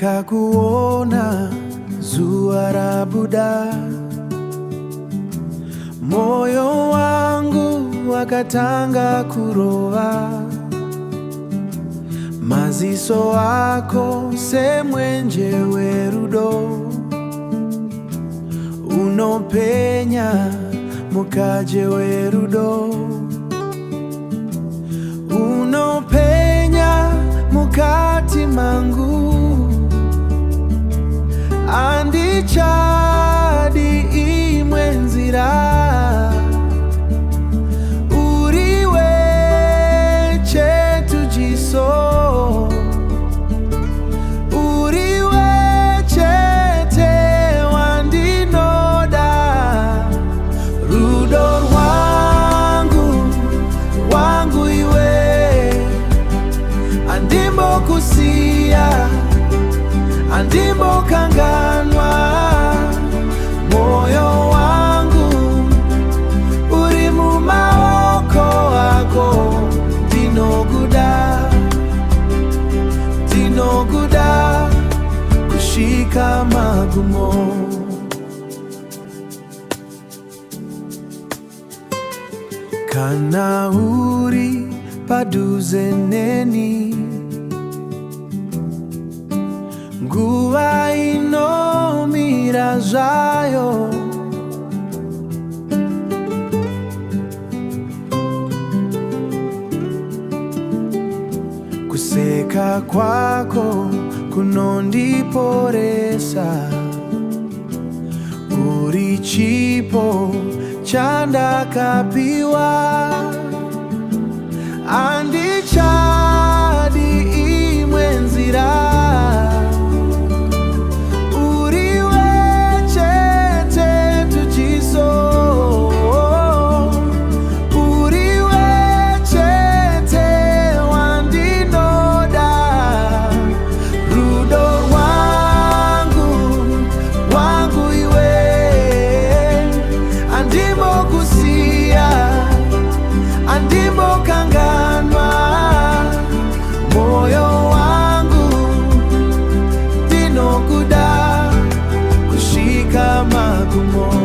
nkakuona zuara buda, moyo wangu wakatanga kuroa, maziso wako semwenje werudo, unopenya mukaje werudo, unopenya mukati mangu, andi chadi imwenzira, uriwe chetu jiso, uriwe chete wandinoda, rudo wangu iwe, andimbo kusia, andimbo kanganwa, moyo wangu uri mu maoko ako, dinoguda kushika magumo. Kana uri paduze neni, nguva inomira zvayo, kuseka kwako kunondiporesa, uri chipo chandakapiwa, andi chadi imwenzira, kushika magumo.